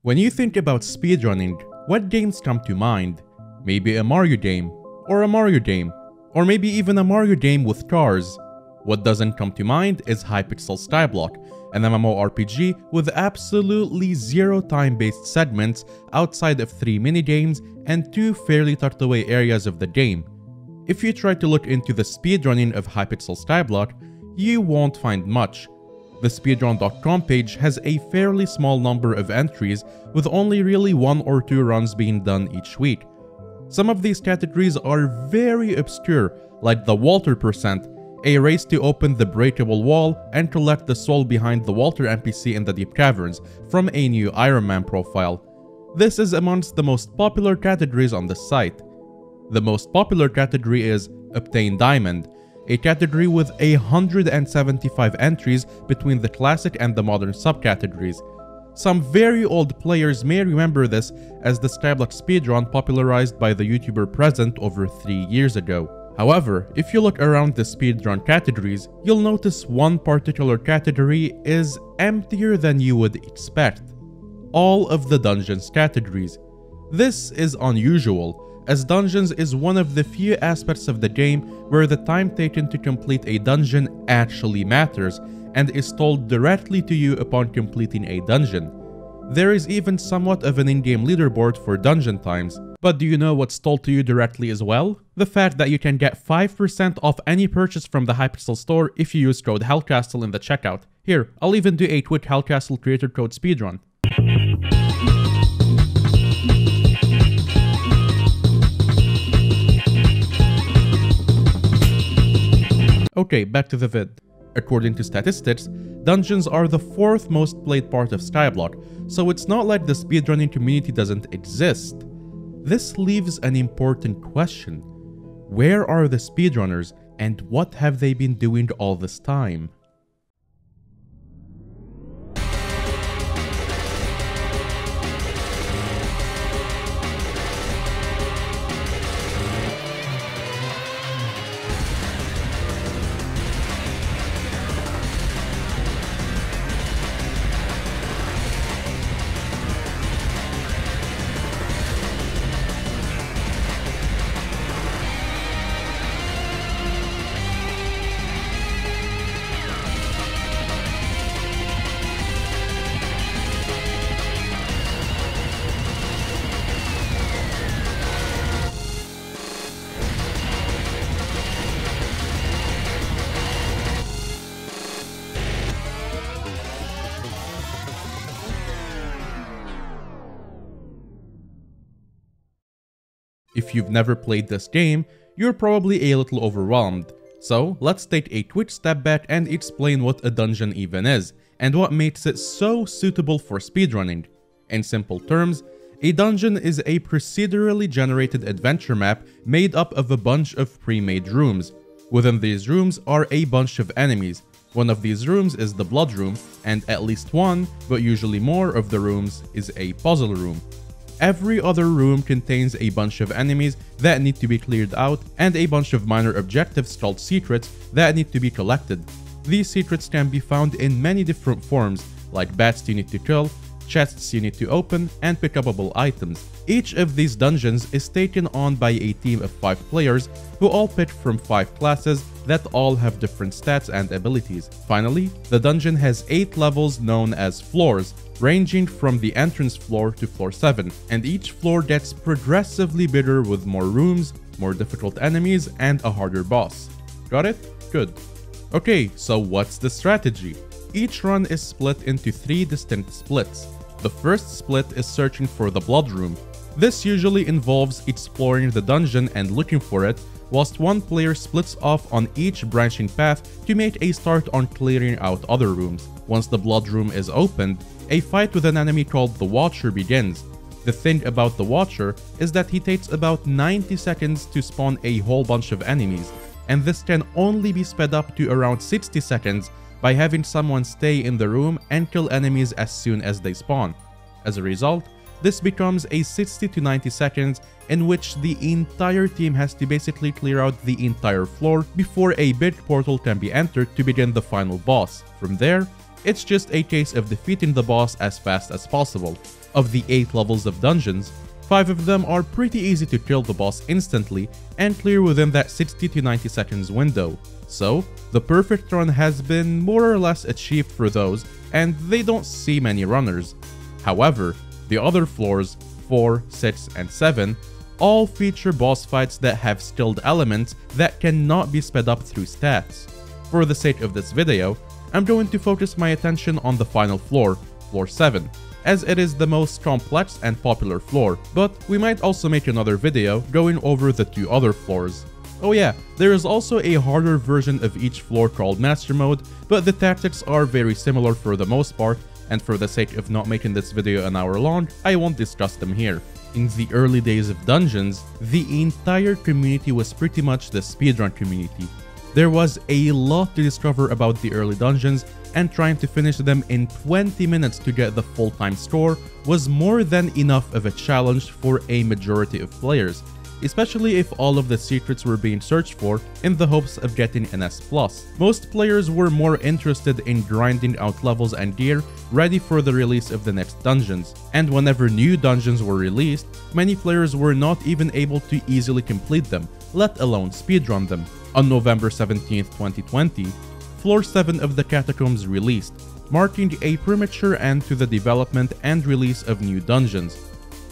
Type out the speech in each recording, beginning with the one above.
When you think about speedrunning, what games come to mind? Maybe a Mario game, or a Mario game, or maybe even a Mario game with cars. What doesn't come to mind is Hypixel Skyblock, an MMORPG with absolutely zero time-based segments outside of 3 minigames and 2 fairly tucked away areas of the game. If you try to look into the speedrunning of Hypixel Skyblock, you won't find much. The speedrun.com page has a fairly small number of entries, with only really 1 or 2 runs being done each week. Some of these categories are very obscure, like the Walter percent, a race to open the breakable wall and collect the soul behind the Walter NPC in the Deep Caverns from a new Iron Man profile. This is amongst the most popular categories on the site. The most popular category is Obtain Diamond, a category with 175 entries between the classic and the modern subcategories. Some very old players may remember this as the Skyblock speedrun popularized by the YouTuber Present over 3 years ago. However, if you look around the speedrun categories, you'll notice one particular category is emptier than you would expect. All of the dungeons categories. This is unusual, as dungeons is one of the few aspects of the game where the time taken to complete a dungeon actually matters and is told directly to you upon completing a dungeon. There is even somewhat of an in-game leaderboard for dungeon times. But do you know what's told to you directly as well? The fact that you can get 5% off any purchase from the Hypixel store if you use code HellCastle in the checkout. Here, I'll even do a quick HellCastle creator code speedrun. Okay, back to the vid. According to statistics, dungeons are the 4th most played part of Skyblock, so it's not like the speedrunning community doesn't exist. This leaves an important question. Where are the speedrunners, and what have they been doing all this time? If you've never played this game, you're probably a little overwhelmed. So let's take a quick step back and explain what a dungeon even is, and what makes it so suitable for speedrunning. In simple terms, a dungeon is a procedurally generated adventure map made up of a bunch of pre-made rooms. Within these rooms are a bunch of enemies. One of these rooms is the blood room, and at least one, but usually more of the rooms, is a puzzle room. Every other room contains a bunch of enemies that need to be cleared out and a bunch of minor objectives called secrets that need to be collected. These secrets can be found in many different forms, like bats you need to kill, chests you need to open, and pickupable items. Each of these dungeons is taken on by a team of 5 players who all pick from 5 classes that all have different stats and abilities. Finally, the dungeon has 8 levels known as floors, ranging from the entrance floor to floor 7, and each floor gets progressively bigger with more rooms, more difficult enemies, and a harder boss. Got it? Good. Okay, so what's the strategy? Each run is split into 3 distinct splits. The first split is searching for the blood room. This usually involves exploring the dungeon and looking for it, whilst one player splits off on each branching path to make a start on clearing out other rooms. Once the blood room is opened, a fight with an enemy called the Watcher begins. The thing about the Watcher is that he takes about 90 seconds to spawn a whole bunch of enemies, and this can only be sped up to around 60 seconds by having someone stay in the room and kill enemies as soon as they spawn. As a result, this becomes a 60 to 90 seconds in which the entire team has to basically clear out the entire floor before a big portal can be entered to begin the final boss. From there, It's just a case of defeating the boss as fast as possible. Of the 8 levels of dungeons, 5 of them are pretty easy to kill the boss instantly and clear within that 60 to 90 seconds window. So, the perfect run has been more or less achieved for those, and they don't see many runners. However, the other floors, 4, 6, and 7, all feature boss fights that have skilled elements that cannot be sped up through stats. For the sake of this video, I'm going to focus my attention on the final floor, floor 7, as it is the most complex and popular floor, but we might also make another video going over the 2 other floors. Oh yeah, there is also a harder version of each floor called Master Mode, but the tactics are very similar for the most part, and for the sake of not making this video an hour long, I won't discuss them here. In the early days of dungeons, the entire community was pretty much the speedrun community. There was a lot to discover about the early dungeons, and trying to finish them in 20 minutes to get the full-time score was more than enough of a challenge for a majority of players, especially if all of the secrets were being searched for in the hopes of getting an S+. Most players were more interested in grinding out levels and gear ready for the release of the next dungeons, and whenever new dungeons were released, many players were not even able to easily complete them, let alone speedrun them. On November 17, 2020, Floor 7 of the Catacombs released, marking a premature end to the development and release of new dungeons.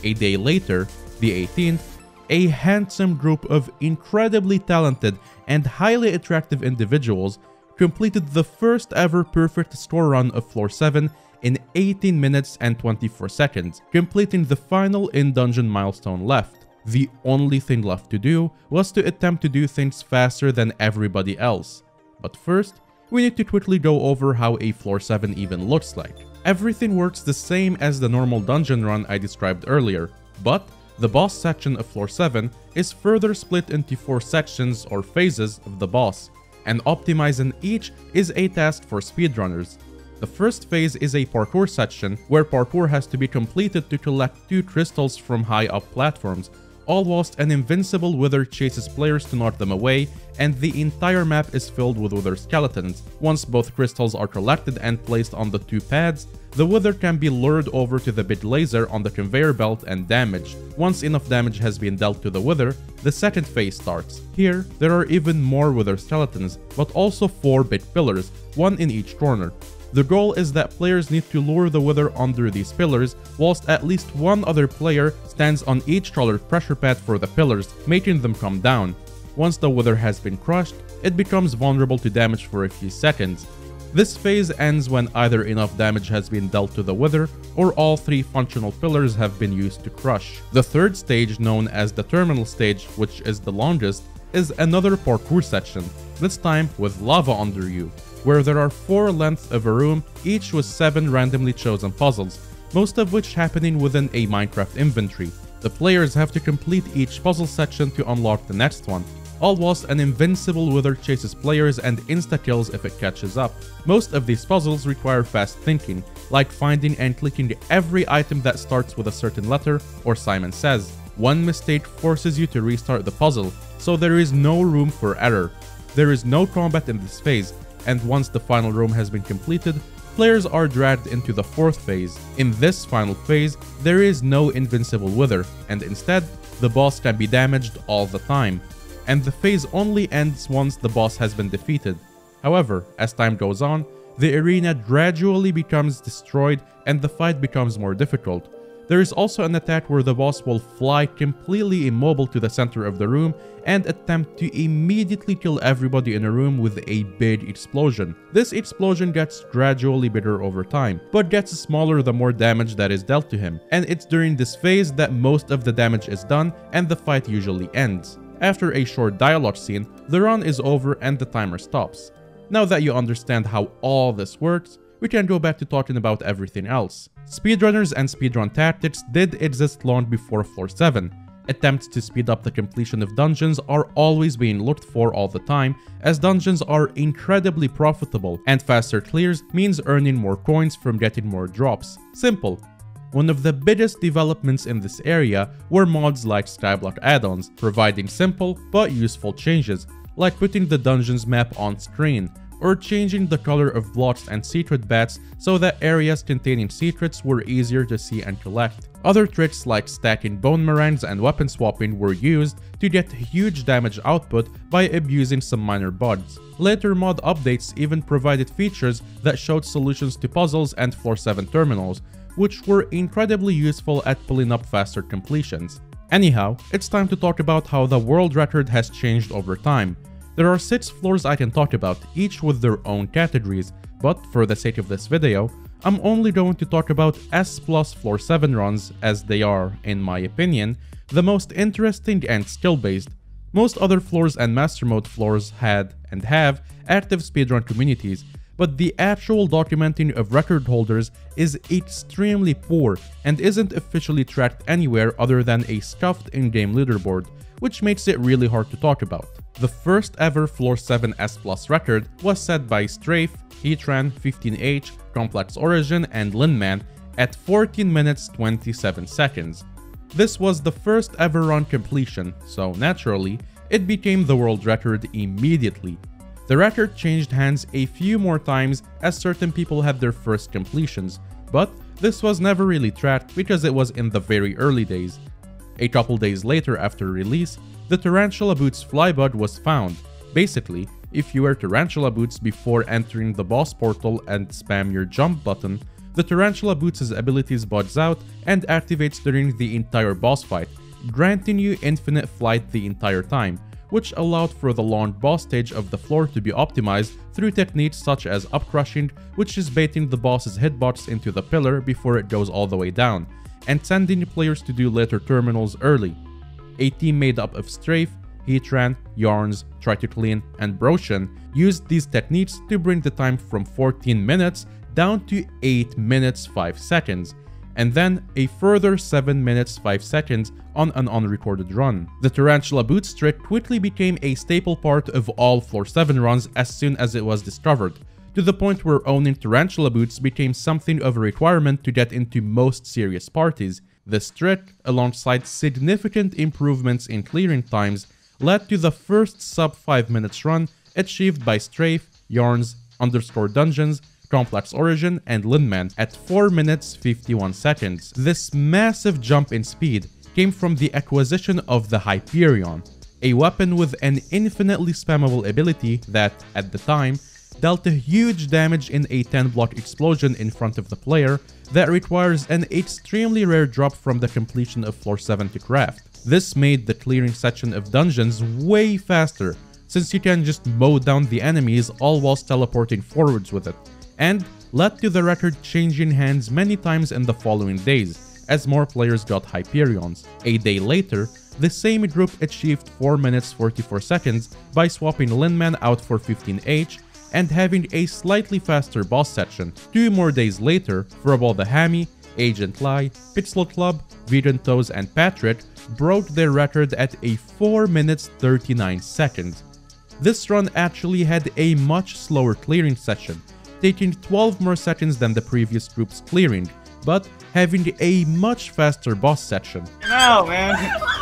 A day later, the 18th, a handsome group of incredibly talented and highly attractive individuals completed the first ever perfect score run of Floor 7 in 18 minutes and 24 seconds, completing the final in-dungeon milestone left. The only thing left to do was to attempt to do things faster than everybody else. But first, we need to quickly go over how a Floor 7 even looks like. Everything works the same as the normal dungeon run I described earlier, but the boss section of Floor 7 is further split into 4 sections or phases of the boss, and optimizing each is a task for speedrunners. The first phase is a parkour section where parkour has to be completed to collect 2 crystals from high up platforms, all whilst an invincible wither chases players to knock them away, and the entire map is filled with wither skeletons. Once both crystals are collected and placed on the 2 pads, the wither can be lured over to the big laser on the conveyor belt and damaged. Once enough damage has been dealt to the wither, the second phase starts. Here, there are even more wither skeletons, but also 4 big pillars, 1 in each corner. The goal is that players need to lure the wither under these pillars, whilst at least 1 other player stands on each colored pressure pad for the pillars, making them come down. Once the wither has been crushed, it becomes vulnerable to damage for a few seconds. This phase ends when either enough damage has been dealt to the wither, or all 3 functional pillars have been used to crush. The third stage, known as the terminal stage, which is the longest, is another parkour section, this time with lava under you, where there are 4 lengths of a room, each with 7 randomly chosen puzzles, most of which happening within a Minecraft inventory. The players have to complete each puzzle section to unlock the next one, all whilst an invincible wither chases players and insta-kills if it catches up. Most of these puzzles require fast thinking, like finding and clicking every item that starts with a certain letter or Simon Says. One mistake forces you to restart the puzzle, so there is no room for error. There is no combat in this phase, and once the final room has been completed, players are dragged into the 4th phase. In this final phase, there is no invincible wither, and instead, the boss can be damaged all the time, and the phase only ends once the boss has been defeated. However, as time goes on, the arena gradually becomes destroyed and the fight becomes more difficult. There is also an attack where the boss will fly completely immobile to the center of the room and attempt to immediately kill everybody in a room with a big explosion. This explosion gets gradually bigger over time, but gets smaller the more damage that is dealt to him, and it's during this phase that most of the damage is done and the fight usually ends. After a short dialogue scene, the run is over and the timer stops. Now that you understand how all this works, we can go back to talking about everything else. Speedrunners and speedrun tactics did exist long before Floor 7. Attempts to speed up the completion of dungeons are always being looked for all the time, as dungeons are incredibly profitable, and faster clears means earning more coins from getting more drops. Simple. One of the biggest developments in this area were mods like Skyblock add-ons, providing simple but useful changes, like putting the dungeon's map on screen, or changing the color of blocks and secret bats so that areas containing secrets were easier to see and collect. Other tricks like stacking bone meringues and weapon swapping were used to get huge damage output by abusing some minor bugs. Later mod updates even provided features that showed solutions to puzzles and floor 7 terminals, which were incredibly useful at pulling up faster completions. Anyhow, it's time to talk about how the world record has changed over time. There are 6 floors I can talk about, each with their own categories, but for the sake of this video, I'm only going to talk about S+ floor 7 runs, as they are, in my opinion, the most interesting and skill-based. Most other floors and master mode floors had, and have, active speedrun communities, but the actual documenting of record holders is extremely poor and isn't officially tracked anywhere other than a scuffed in-game leaderboard, which makes it really hard to talk about. The first ever floor 7 S+ record was set by Strafe, Heatran, 15H, Complex Origin, and Linman at 14 minutes 27 seconds. This was the first ever run completion, so naturally, it became the world record immediately. The record changed hands a few more times as certain people had their first completions, but this was never really tracked because it was in the very early days. A couple days later after release, the Tarantula Boots flybug was found. Basically, if you wear Tarantula Boots before entering the boss portal and spam your jump button, the Tarantula Boots' abilities bugs out and activates during the entire boss fight, granting you infinite flight the entire time, which allowed for the long boss stage of the floor to be optimized through techniques such as upcrushing, which is baiting the boss's hitbox into the pillar before it goes all the way down, and sending players to do later terminals early. A team made up of Strafe, Heatran, Yarns, Try2Clean, and Broshan used these techniques to bring the time from 14 minutes down to 8 minutes 5 seconds, and then a further 7 minutes 5 seconds on an unrecorded run. The Tarantula Boots trick quickly became a staple part of all floor 7 runs as soon as it was discovered, to the point where owning Tarantula Boots became something of a requirement to get into most serious parties. This trick, alongside significant improvements in clearing times, led to the first sub 5 minutes run achieved by Strafe, Yarns, _Dungeons, Complex Origin, and Linman at 4 minutes 51 seconds. This massive jump in speed came from the acquisition of the Hyperion, a weapon with an infinitely spammable ability that, at the time, dealt a huge damage in a 10-block explosion in front of the player that requires an extremely rare drop from the completion of floor 7 to craft. This made the clearing section of dungeons way faster, since you can just mow down the enemies all whilst teleporting forwards with it, and led to the record changing hands many times in the following days, as more players got Hyperions. A day later, the same group achieved 4 minutes 44 seconds by swapping Linman out for 15H and having a slightly faster boss section. 2 more days later, Furball the Hammy, Agent Lai, Pixel Club, Vegan Toes, and Patrick broke their record at a 4 minutes 39 seconds. This run actually had a much slower clearing session, taking 12 more seconds than the previous group's clearing, but having a much faster boss section. No, man.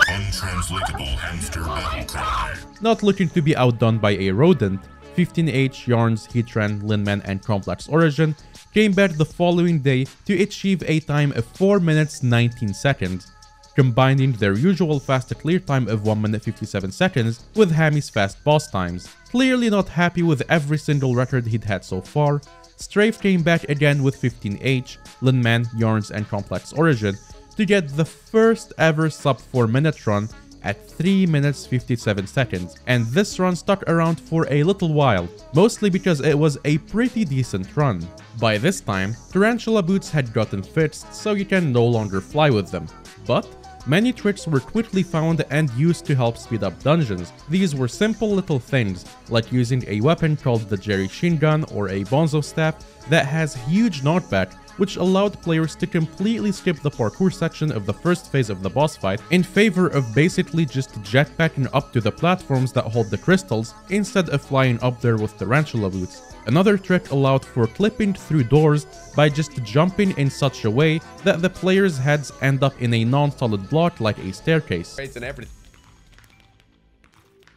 Untranslatable hamster battle cry. Not looking to be outdone by a rodent, 15H, Yarns, Heatran, Linman, and Complex Origin came back the following day to achieve a time of 4 minutes 19 seconds, combining their usual fast clear time of 1 minute 57 seconds with Hammy's fast boss times. Clearly not happy with every single record he'd had so far, Strafe came back again with 15H, Linman, Yarns, and Complex Origin to get the first ever sub 4 minute run at 3 minutes 57 seconds, and this run stuck around for a little while, mostly because it was a pretty decent run. By this time, Tarantula Boots had gotten fixed, so you can no longer fly with them, but many tricks were quickly found and used to help speed up dungeons. These were simple little things, like using a weapon called the Jerry Shin Gun or a Bonzo Staff that has huge knockback, which allowed players to completely skip the parkour section of the first phase of the boss fight in favor of basically just jetpacking up to the platforms that hold the crystals instead of flying up there with Tarantula Boots. Another trick allowed for clipping through doors by just jumping in such a way that the players' heads end up in a non-solid block like a staircase.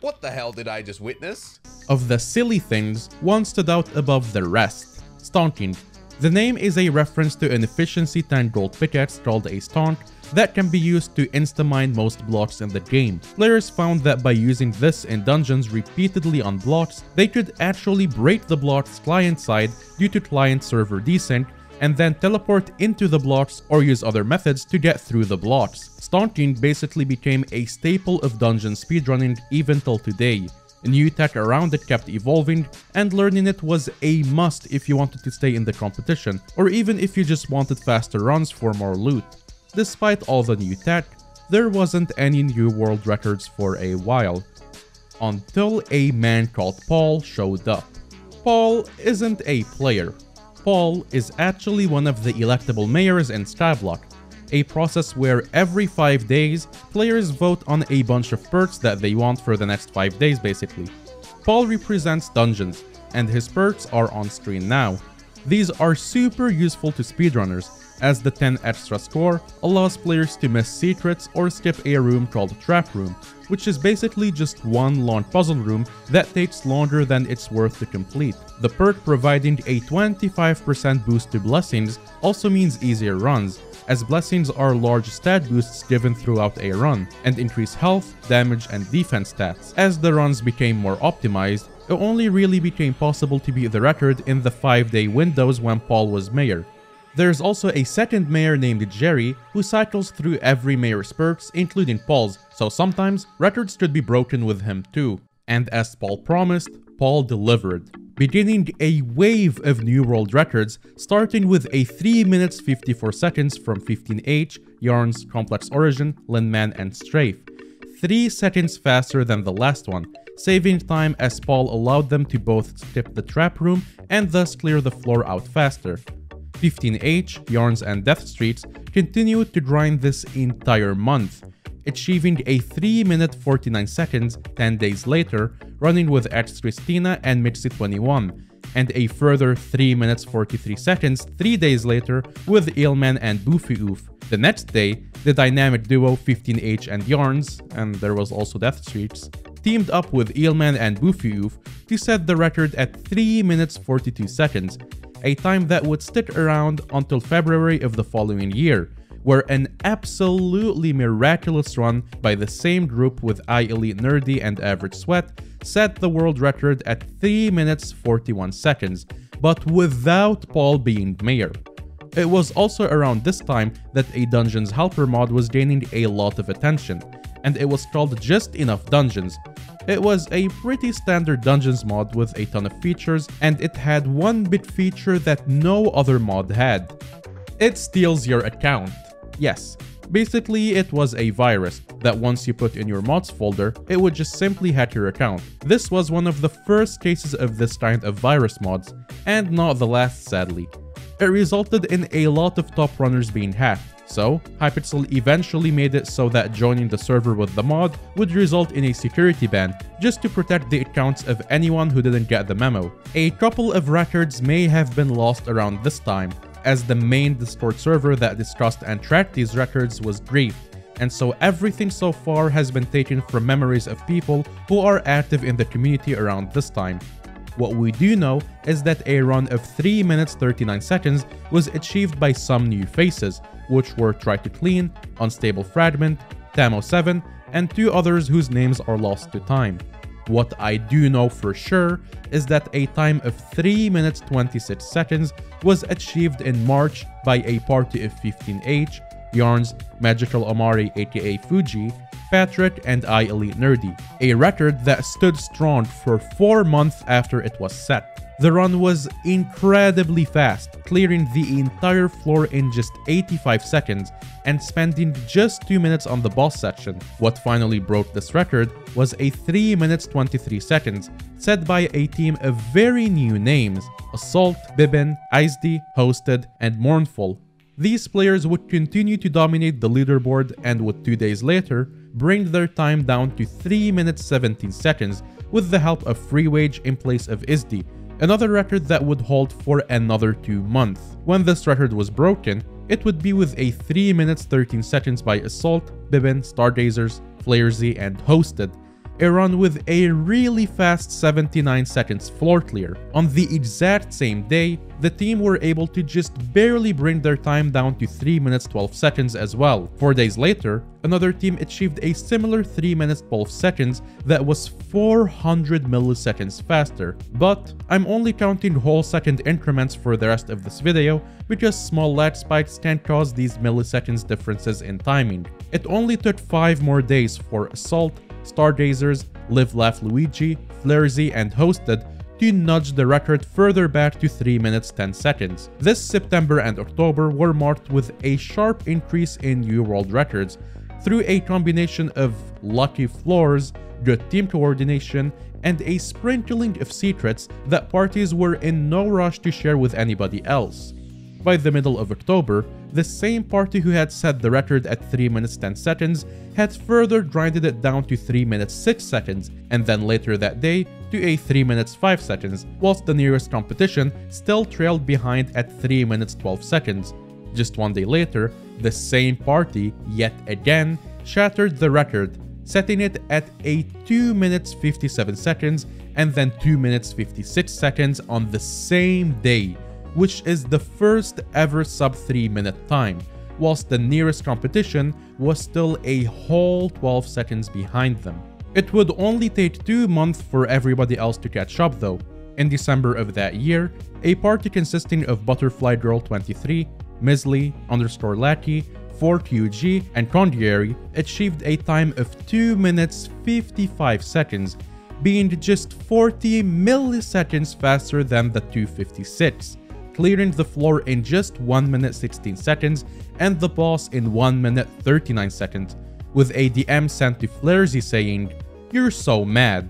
What the hell did I just witness? Of the silly things, one stood out above the rest: staunting. The name is a reference to an efficiency 10 gold pickaxe called a staunt that can be used to insta-mine most blocks in the game. Players found that by using this in dungeons repeatedly on blocks, they could actually break the blocks client-side due to client-server desync, and then teleport into the blocks or use other methods to get through the blocks. Staunting basically became a staple of dungeon speedrunning even till today. New tech around it kept evolving, and learning it was a must if you wanted to stay in the competition, or even if you just wanted faster runs for more loot. Despite all the new tech, there wasn't any new world records for a while, until a man called Paul showed up. Paul isn't a player. Paul is actually one of the electable mayors in Skyblock, a process where every 5 days, players vote on a bunch of perks that they want for the next 5 days basically. Paul represents dungeons, and his perks are on screen now. These are super useful to speedrunners, as the 10 extra score allows players to miss secrets or skip a room called Trap Room, which is basically just one long puzzle room that takes longer than it's worth to complete. The perk providing a 25% boost to blessings also means easier runs, as blessings are large stat boosts given throughout a run, and increase health, damage, and defense stats. As the runs became more optimized, it only really became possible to beat the record in the 5-day windows when Paul was mayor. There's also a second mayor named Jerry who cycles through every mayor's perks, including Paul's, so sometimes records could be broken with him too. And as Paul promised, Paul delivered, beginning a wave of new world records, starting with a 3 minutes 54 seconds from 15H, Yarns, Complex Origin, Linman, and Strafe. 3 seconds faster than the last one, saving time as Paul allowed them to both skip the trap room and thus clear the floor out faster. 15H, Yarns, and Death Streets continued to grind this entire month, achieving a 3 minute 49 seconds 10 days later, running with X Christina and Mixi21, and a further 3 minutes 43 seconds 3 days later with Eelman and Boofy Oof. The next day, the dynamic duo 15H and Yarns, and there was also Death Streets, teamed up with Eelman and Boofy Oof to set the record at 3 minutes 42 seconds, a time that would stick around until February of the following year, where an absolutely miraculous run by the same group with iElite Nerdy and Average Sweat set the world record at 3 minutes 41 seconds, but without Paul being mayor. It was also around this time that a Dungeons Helper mod was gaining a lot of attention, and it was called Just Enough Dungeons. It was a pretty standard Dungeons mod with a ton of features, and it had one bit feature that no other mod had. It steals your account. Yes, basically it was a virus that once you put in your mods folder, it would just simply hack your account. This was one of the first cases of this kind of virus mods, and not the last sadly. It resulted in a lot of top runners being hacked, so Hypixel eventually made it so that joining the server with the mod would result in a security ban, just to protect the accounts of anyone who didn't get the memo. A couple of records may have been lost around this time, as the main Discord server that discussed and tracked these records was griefed, and so everything so far has been taken from memories of people who are active in the community around this time. What we do know is that a run of 3 minutes 39 seconds was achieved by some new faces, which were Try to Clean, Unstable Fragment, Tamo7, and 2 others whose names are lost to time. What I do know for sure is that a time of 3 minutes 26 seconds was achieved in March by a party of 15H, Yarns, Magical Omari aka Fuji, Patrick, and iElite Nerdy, a record that stood strong for 4 months after it was set. The run was incredibly fast, clearing the entire floor in just 85 seconds and spending just 2 minutes on the boss section. What finally broke this record was a 3 minutes 23 seconds, set by a team of very new names: Assault, Bibin, Iced, Hosted, and Mournful. These players would continue to dominate the leaderboard and would 2 days later bring their time down to 3 minutes 17 seconds with the help of Free Wage in place of Isdi, another record that would hold for another 2 months. When this record was broken, it would be with a 3 minutes 13 seconds by Assault, Bibin, Stargazers, Flaresy, and Hosted. a run with a really fast 79 seconds floor clear. On the exact same day, the team were able to just barely bring their time down to 3 minutes 12 seconds as well. 4 days later, another team achieved a similar 3 minutes 12 seconds that was 400 milliseconds faster. But I'm only counting whole second increments for the rest of this video because small lag spikes can cause these milliseconds differences in timing. It only took 5 more days for Assault, Stargazers, Live Laugh Luigi, Flaresy, and Hosted to nudge the record further back to 3 minutes 10 seconds. This September and October were marked with a sharp increase in new world records through a combination of lucky floors, good team coordination, and a sprinkling of secrets that parties were in no rush to share with anybody else. By the middle of October, the same party who had set the record at 3 minutes 10 seconds had further grinded it down to 3 minutes 6 seconds, and then later that day to a 3 minutes 5 seconds, whilst the nearest competition still trailed behind at 3 minutes 12 seconds. Just 1 day later, the same party, yet again, shattered the record, setting it at a 2 minutes 57 seconds and then 2 minutes 56 seconds on the same day, which is the first ever sub 3 minute time, whilst the nearest competition was still a whole 12 seconds behind them. It would only take 2 months for everybody else to catch up though. In December of that year, a party consisting of Butterfly Girl 23, Misley, _Lackey, Fort UG, and Condieri achieved a time of 2 minutes 55 seconds, being just 40 milliseconds faster than the 256. Clearing the floor in just 1 minute 16 seconds and the boss in 1 minute 39 seconds, with a DM sent to Flaresy saying, "You're so mad."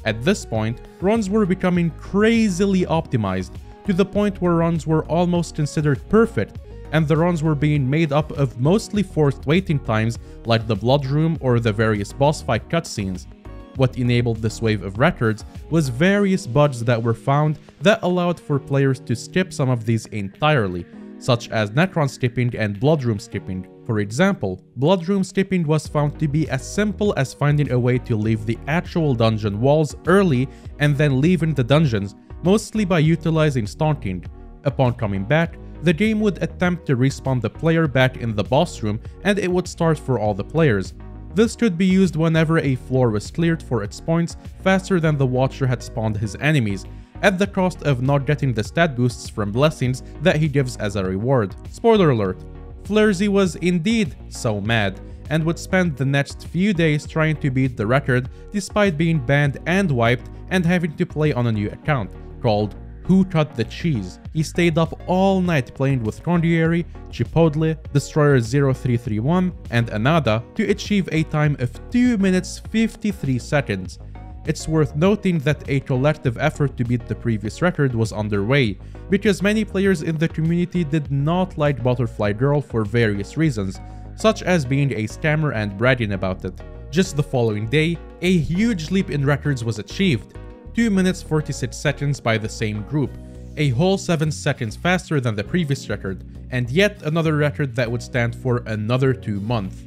At this point, runs were becoming crazily optimized, to the point where runs were almost considered perfect, and the runs were being made up of mostly forced waiting times like the Blood Room or the various boss fight cutscenes. What enabled this wave of records was various bugs that were found that allowed for players to skip some of these entirely, such as Necron skipping and Blood Room skipping. For example, Blood Room skipping was found to be as simple as finding a way to leave the actual dungeon walls early and then leaving the dungeons, mostly by utilizing stonking. Upon coming back, the game would attempt to respawn the player back in the boss room and it would start for all the players. This could be used whenever a floor was cleared for its points faster than the Watcher had spawned his enemies, at the cost of not getting the stat boosts from blessings that he gives as a reward. Spoiler alert, Flaresy was indeed so mad, and would spend the next few days trying to beat the record despite being banned and wiped and having to play on a new account, called Who Cut the Cheese. He stayed up all night playing with Condieri, Chipotle, Destroyer 0331, and Anada to achieve a time of 2 minutes 53 seconds. It's worth noting that a collective effort to beat the previous record was underway, because many players in the community did not like Butterfly Girl for various reasons, such as being a scammer and bragging about it. Just the following day, a huge leap in records was achieved, 2 minutes 46 seconds by the same group, a whole 7 seconds faster than the previous record, and yet another record that would stand for another 2 months.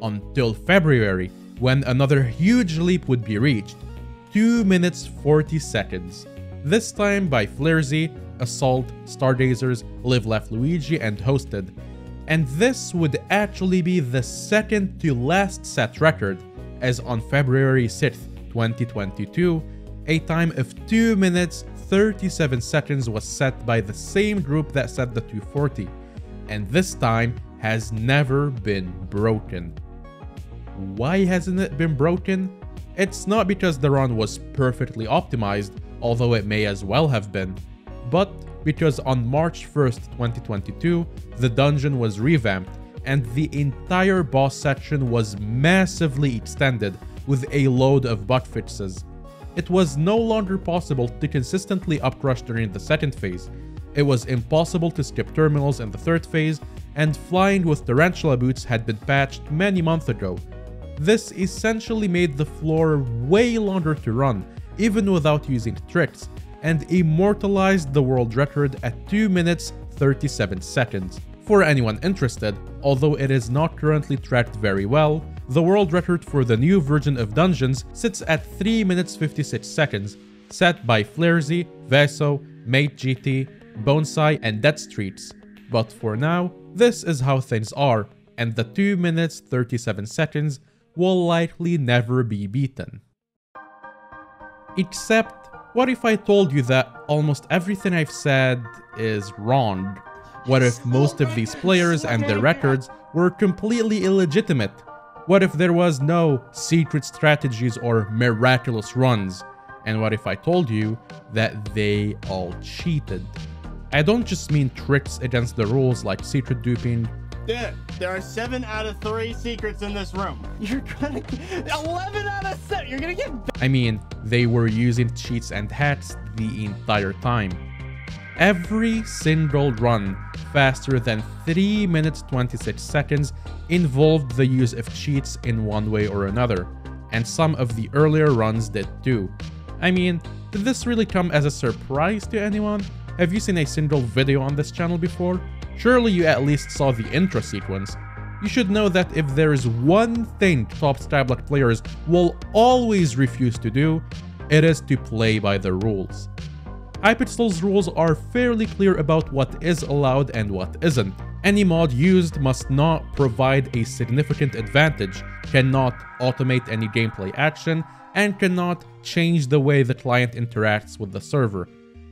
Until February, when another huge leap would be reached, 2 minutes 40 seconds. This time by Flaresy, Assault, Stargazers, Live Laugh Luigi, and Hosted. And this would actually be the second to last set record, as on February 6th, 2022, a time of 2 minutes 37 seconds was set by the same group that set the 240, and this time has never been broken. Why hasn't it been broken? It's not because the run was perfectly optimized, although it may as well have been, but because on March 1st, 2022, the dungeon was revamped, and the entire boss section was massively extended with a load of bug fixes. It was no longer possible to consistently uprush during the second phase. It was impossible to skip terminals in the third phase, and flying with tarantula boots had been patched many months ago. This essentially made the floor way longer to run, even without using tricks, and immortalized the world record at 2 minutes 37 seconds. For anyone interested, although it is not currently tracked very well, The world record for the new version of Dungeons sits at 3 minutes 56 seconds, set by Flaresy, Veso, Mate GT, Bonsai, and Dead Streets. But for now, this is how things are, and the 2 minutes 37 seconds will likely never be beaten. Except, what if I told you that almost everything I've said is wrong? What if most of these players and their records were completely illegitimate? What if there was no secret strategies or miraculous runs? And what if I told you that they all cheated? I don't just mean tricks against the rules like secret duping. Dude, there are 7 out of 3 secrets in this room. You're gonna get 11 out of 7. You're gonna get. I mean, they were using cheats and hacks the entire time. Every single run faster than 3 minutes 26 seconds involved the use of cheats in one way or another, and some of the earlier runs did too. I mean, did this really come as a surprise to anyone? Have you seen a single video on this channel before? Surely you at least saw the intro sequence. You should know that if there is one thing top Skyblock players will always refuse to do, it is to play by the rules. Hypixel's rules are fairly clear about what is allowed and what isn't. Any mod used must not provide a significant advantage, cannot automate any gameplay action, and cannot change the way the client interacts with the server.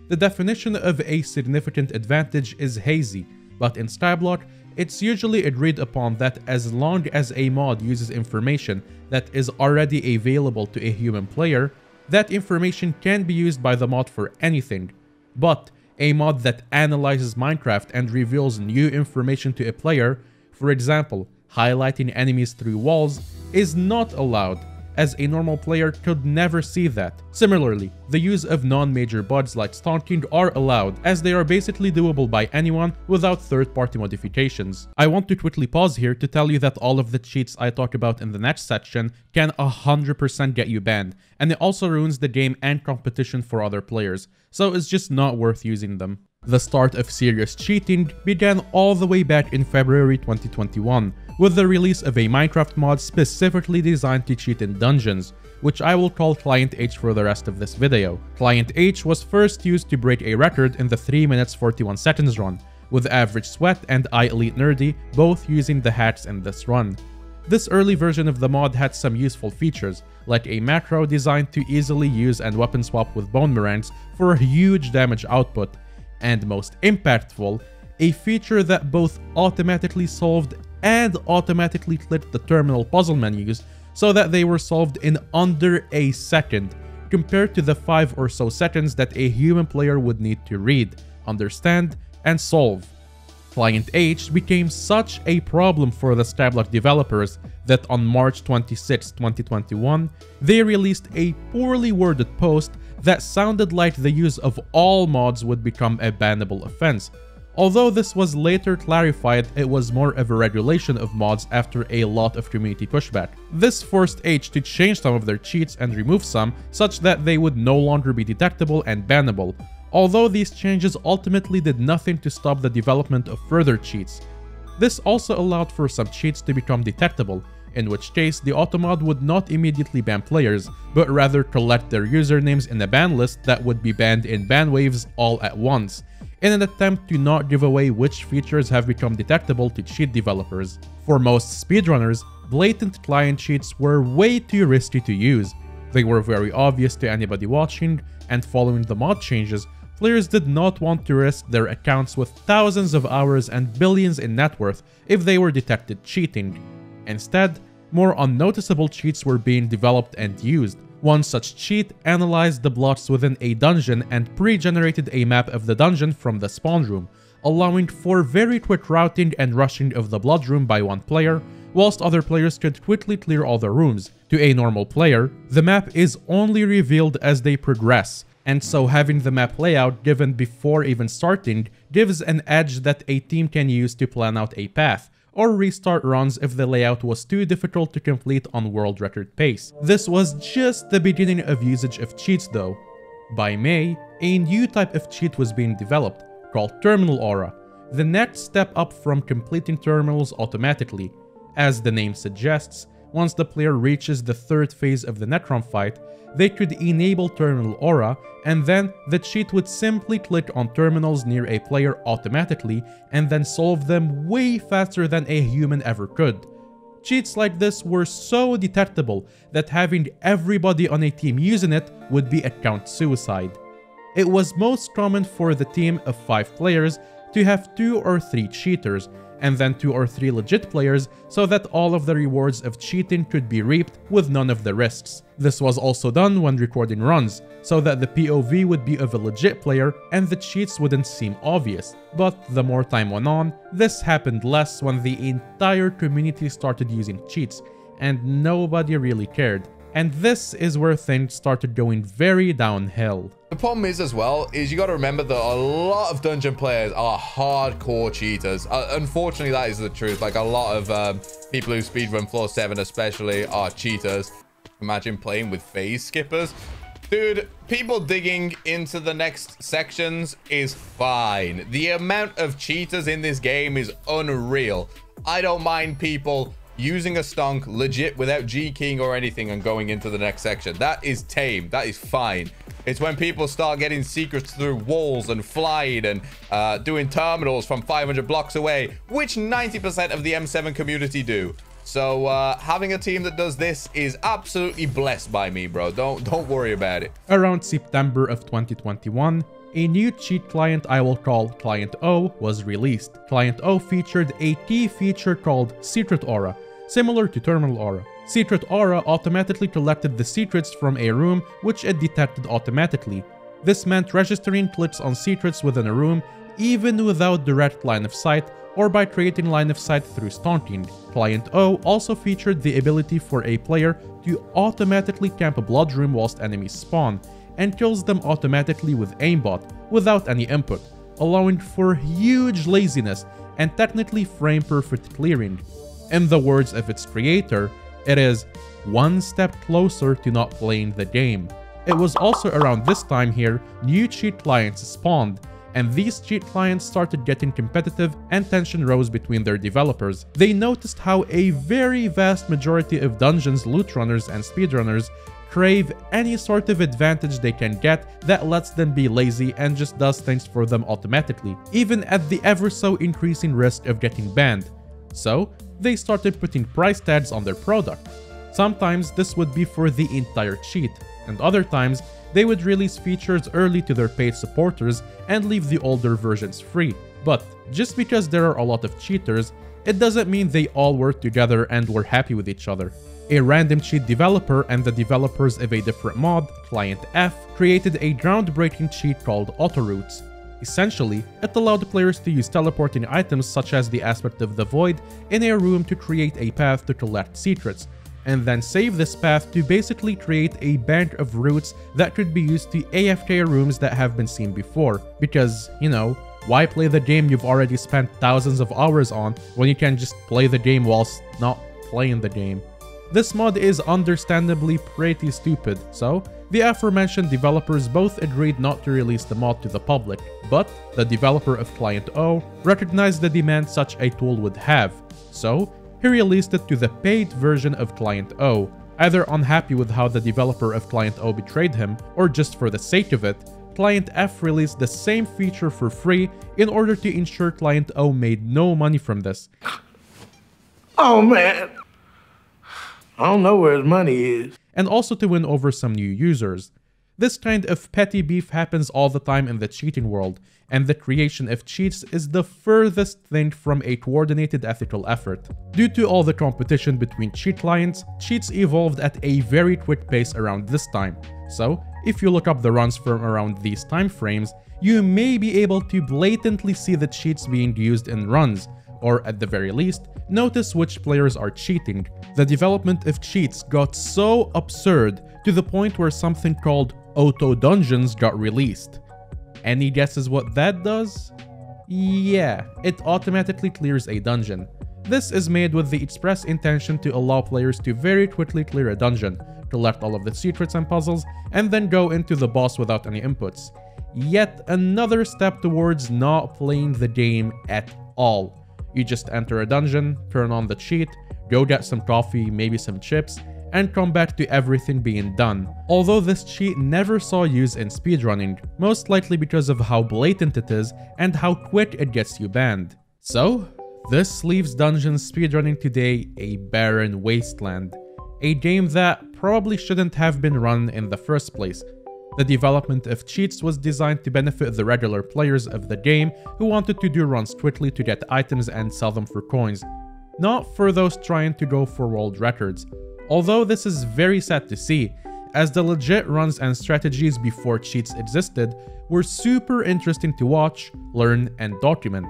The definition of a significant advantage is hazy, but in Skyblock, it's usually agreed upon that as long as a mod uses information that is already available to a human player, that information can be used by the mod for anything. But a mod that analyzes Minecraft and reveals new information to a player, for example, highlighting enemies through walls, is not allowed, as a normal player could never see that. Similarly, the use of non-major bugs like stonking are allowed, as they are basically doable by anyone without third-party modifications. I want to quickly pause here to tell you that all of the cheats I talk about in the next section can 100% get you banned, and it also ruins the game and competition for other players, so it's just not worth using them. The start of serious cheating began all the way back in February 2021, with the release of a Minecraft mod specifically designed to cheat in dungeons, which I will call Client H for the rest of this video. Client H was first used to break a record in the 3 minutes 41 seconds run, with Average Sweat and iEliteNerdy both using the hacks in this run. This early version of the mod had some useful features, like a macro designed to easily use and weapon swap with bone meringues for a huge damage output, and most impactful, a feature that both automatically solved and automatically clicked the terminal puzzle menus so that they were solved in under a second, compared to the 5 or so seconds that a human player would need to read, understand, and solve. Client H became such a problem for the Skyblock developers that on March 26, 2021, they released a poorly worded post that sounded like the use of all mods would become a bannable offense. Although this was later clarified, it was more of a regulation of mods after a lot of community pushback. This forced H to change some of their cheats and remove some, such that they would no longer be detectable and bannable, although these changes ultimately did nothing to stop the development of further cheats. This also allowed for some cheats to become detectable, in which case the automod would not immediately ban players, but rather collect their usernames in a ban list that would be banned in ban waves all at once, in an attempt to not give away which features have become detectable to cheat developers. For most speedrunners, blatant client cheats were way too risky to use. They were very obvious to anybody watching, and following the mod changes, players did not want to risk their accounts with thousands of hours and billions in net worth if they were detected cheating. Instead, more unnoticeable cheats were being developed and used. One such cheat analyzed the blocks within a dungeon and pre-generated a map of the dungeon from the spawn room, allowing for very quick routing and rushing of the blood room by one player, whilst other players could quickly clear all the rooms. To a normal player, the map is only revealed as they progress, and so having the map layout given before even starting gives an edge that a team can use to plan out a path, or restart runs if the layout was too difficult to complete on world record pace. This was just the beginning of usage of cheats though. By May, a new type of cheat was being developed, called Terminal Aura, the next step up from completing terminals automatically. As the name suggests, once the player reaches the third phase of the Netron fight, they could enable terminal aura, and then the cheat would simply click on terminals near a player automatically and then solve them way faster than a human ever could. Cheats like this were so detectable that having everybody on a team using it would be account suicide. It was most common for the team of 5 players to have 2 or 3 cheaters, and then 2 or 3 legit players so that all of the rewards of cheating could be reaped with none of the risks. This was also done when recording runs, so that the POV would be of a legit player and the cheats wouldn't seem obvious. But the more time went on, this happened less when the entire community started using cheats, and nobody really cared. And this is where things started going very downhill. The problem is as well, is you got to remember that a lot of dungeon players are hardcore cheaters. Unfortunately, that is the truth. Like a lot of people who speedrun floor 7 especially are cheaters. Imagine playing with phase skippers. Dude, people digging into the next sections is fine. The amount of cheaters in this game is unreal. I don't mind people using a stonk legit without G-keying or anything and going into the next section. That is tame. That is fine. It's when people start getting secrets through walls and flying and doing terminals from 500 blocks away, which 90% of the M7 community do. So having a team that does this is absolutely blessed by me, bro. Don't worry about it. Around September of 2021, a new cheat client I will call Client O was released. Client O featured a key feature called Secret Aura, similar to Terminal Aura. Secret Aura automatically collected the secrets from a room which it detected automatically. This meant registering clicks on secrets within a room even without direct line of sight or by creating line of sight through stonking. Client O also featured the ability for a player to automatically camp a blood room whilst enemies spawn, and kills them automatically with aimbot without any input, allowing for huge laziness and technically frame-perfect clearing. In the words of its creator, it is one step closer to not playing the game. It was also around this time here new cheat clients spawned, and these cheat clients started getting competitive and tension rose between their developers. They noticed how a very vast majority of dungeons, loot runners, and speedrunners crave any sort of advantage they can get that lets them be lazy and just does things for them automatically, even at the ever so increasing risk of getting banned. So they started putting price tags on their product. Sometimes this would be for the entire cheat, and other times they would release features early to their paid supporters and leave the older versions free. But just because there are a lot of cheaters, it doesn't mean they all work together and were happy with each other. A random cheat developer and the developers of a different mod, Client F, created a groundbreaking cheat called Autoroutes. Essentially, it allowed players to use teleporting items such as the Aspect of the Void in a room to create a path to collect secrets, and then save this path to basically create a bank of routes that could be used to AFK rooms that have been seen before. Because, you know, why play the game you've already spent thousands of hours on when you can just play the game whilst not playing the game? This mod is understandably pretty stupid, so the aforementioned developers both agreed not to release the mod to the public, but the developer of Client O recognized the demand such a tool would have, so he released it to the paid version of Client O, either unhappy with how the developer of Client O betrayed him, or just for the sake of it. Client F released the same feature for free in order to ensure Client O made no money from this. Oh man, I don't know where his money is. And also to win over some new users. This kind of petty beef happens all the time in the cheating world, and the creation of cheats is the furthest thing from a coordinated ethical effort. Due to all the competition between cheat clients, cheats evolved at a very quick pace around this time. So, if you look up the runs from around these time frames, you may be able to blatantly see the cheats being used in runs, or at the very least, notice which players are cheating. The development of cheats got so absurd to the point where something called auto dungeons got released. Any guesses what that does? Yeah, it automatically clears a dungeon. This is made with the express intention to allow players to very quickly clear a dungeon, collect all of the secrets and puzzles, and then go into the boss without any inputs. Yet another step towards not playing the game at all. You just enter a dungeon, turn on the cheat, go get some coffee, maybe some chips, and come back to everything being done. Although this cheat never saw use in speedrunning, most likely because of how blatant it is and how quick it gets you banned. So, this leaves Dungeons speedrunning today a barren wasteland. A game that probably shouldn't have been run in the first place. The development of cheats was designed to benefit the regular players of the game who wanted to do runs quickly to get items and sell them for coins, not for those trying to go for world records. Although this is very sad to see, as the legit runs and strategies before cheats existed were super interesting to watch, learn, and document.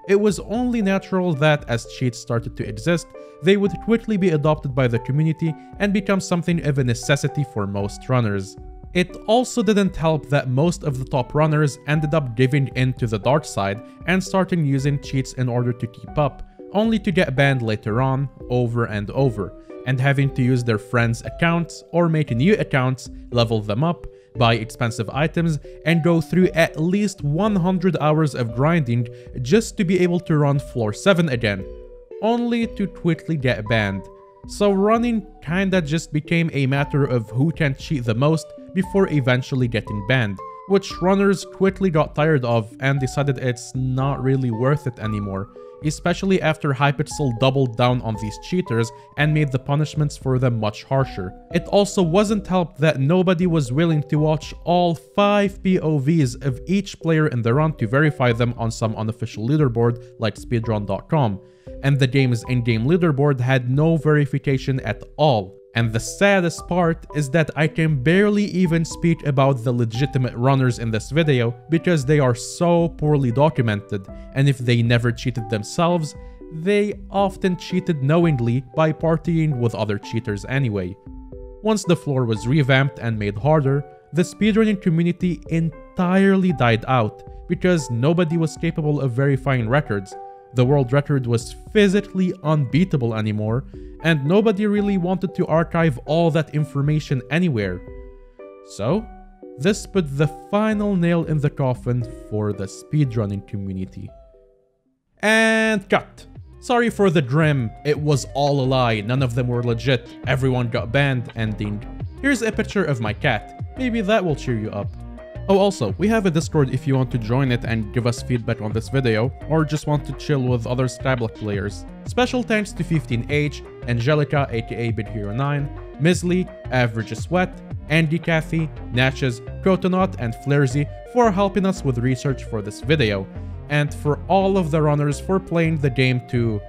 It was only natural that as cheats started to exist, they would quickly be adopted by the community and become something of a necessity for most runners. It also didn't help that most of the top runners ended up giving in to the dark side and starting using cheats in order to keep up, only to get banned later on, over and over, and having to use their friends' accounts or make new accounts, level them up, buy expensive items, and go through at least 100 hours of grinding just to be able to run floor 7 again, only to quickly get banned. So running kinda just became a matter of who can cheat the most before eventually getting banned, which runners quickly got tired of and decided it's not really worth it anymore, especially after Hypixel doubled down on these cheaters and made the punishments for them much harsher. It also wasn't helped that nobody was willing to watch all 5 POVs of each player in the run to verify them on some unofficial leaderboard like speedrun.com, and the game's in-game leaderboard had no verification at all. And the saddest part is that I can barely even speak about the legitimate runners in this video because they are so poorly documented, and if they never cheated themselves, they often cheated knowingly by partying with other cheaters anyway. Once the floor was revamped and made harder, the speedrunning community entirely died out because nobody was capable of verifying records. The world record was physically unbeatable anymore, and nobody really wanted to archive all that information anywhere. So, this put the final nail in the coffin for the speedrunning community. And cut! Sorry for the grim, it was all a lie, none of them were legit, everyone got banned ending. Here's a picture of my cat, maybe that will cheer you up. Oh, also, we have a Discord if you want to join it and give us feedback on this video, or just want to chill with other Skyblock players. Special thanks to 15H, Angelica aka BidHero9, Misley, Average Sweat, Andy Cathy, Natchez, Cotonut, and Flarzy for helping us with research for this video, and for all of the runners for playing the game to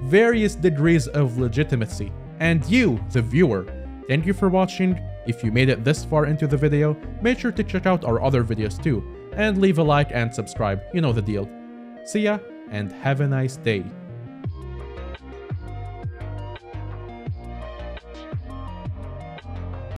various degrees of legitimacy. And you, the viewer, thank you for watching. If you made it this far into the video, make sure to check out our other videos too, and leave a like and subscribe, you know the deal. See ya, and have a nice day.